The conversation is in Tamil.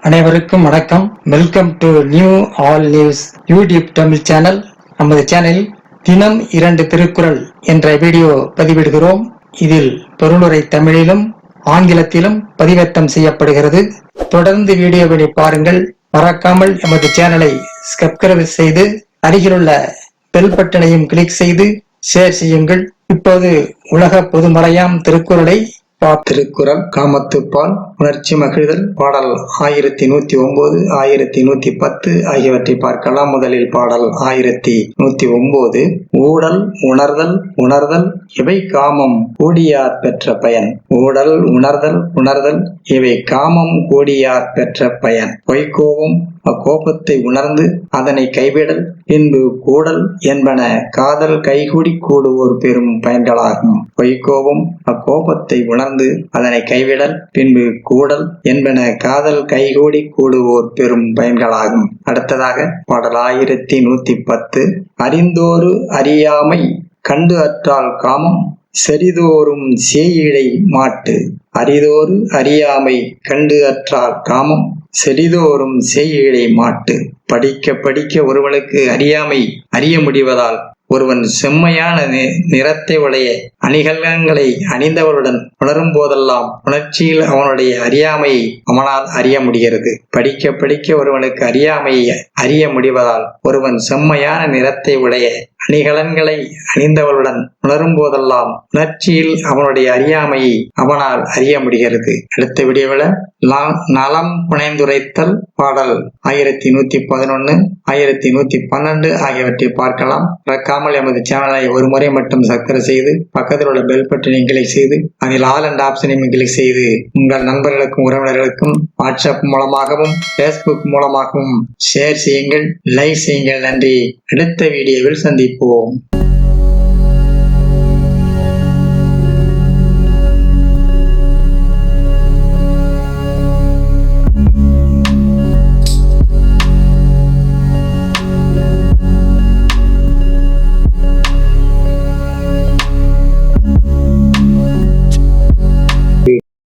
அனைவருக்கும் வணக்கம். Welcome to new all news YouTube Tamil channel. நமது சேனலில் தினம் 2 திருக்குறள் என்ற வீடியோ பதிவிடுகிறோம். இதில் பொருளுரை தமிழிலும் ஆங்கிலத்திலும் பதிவேற்றம் செய்யப்படுகிறது. தொடர்ந்து வீடியோவை பாருங்கள். மறக்காமல் எமது சேனலை சப்ஸ்கிரைப் செய்து அருகிலுள்ள பெல் பட்டனையும் கிளிக் செய்து ஷேர் செய்யுங்கள். இப்போது உலக பொதுமறையாம் திருக்குறளை திருக்குறள் காமத்துப்பால் உணர்ச்சி மகிழ்தல் பாடல் 1109 1110 ஆகியவற்றை பார்க்கலாம். முதலில் பாடல் 1109. ஊடல் உணர்தல் இவை காமம் கூடியார் பெற்ற பயன். ஊடல் உணர்தல் இவை காமம் கூடியார் பெற்ற பயன். பொய்க்கோபம் அக்கோபத்தை உணர்ந்து அதனை கைவிடல் பின்பு கூடல் என்பன காதல் கைகூடி கூடுவோர் பெரும் பயன்களாகும். பொய்க்கோபம் அக்கோபத்தை உணர்ந்து அதனை கைவிடல் பின்பு கூடல் என்பன காதல் கைகூடி கூடுவோர் பெரும் பயன்களாகும். அடுத்ததாக பாடல் 1110. அறிந்தோரு அறியாமை கண்டு அற்றால் காமம் செறிதோறும் சேயிழை மாட்டு. அறிதோரு அறியாமை கண்டு அற்றால் காமம் செறிதோறும் சேயிழை மாட்டு. படிக்க ஒருவனுக்கு அறியாமை அறிய முடிவதால் ஒருவன் செம்மையான நிறத்தை உடைய அணிகலன்களை அணிந்தவருடன் உணரும் போதெல்லாம் உணர்ச்சியில் அவனுடைய அறியாமையை அவனால் அறிய முடிகிறது. படிக்க ஒருவனுக்கு அறியாமையை அறிய முடிவதால் ஒருவன் செம்மையான நிறத்தை உடைய அணிகலன்களை அணிந்தவருடன் உணரும் போதெல்லாம் உணர்ச்சியில் அவனுடைய அறியாமையை அவனால் அறிய முடிகிறது. அடுத்த வீடியோவில் நலம் புனைந்துரைத்தல் பாடல் 1111 1112 ஆகியவற்றை பார்க்கலாம். மறக்காமல் எமது சேனலை ஒரு முறை மட்டும் சப்ஸ்கிரைப் செய்து பக்கத்தில் உள்ள பெல் பட்டனை கிளிக் செய்து அதில் ஆல் என்ற ஆப்ஷனையும் கிளிக் செய்து உங்கள் நண்பர்களுக்கும் உறவினர்களுக்கும் வாட்ஸ்அப் மூலமாகவும் பேஸ்புக் மூலமாகவும் ஷேர் செய்யுங்கள், லைக் செய்யுங்கள். நன்றி. அடுத்த வீடியோவில் சந்திப்போம்.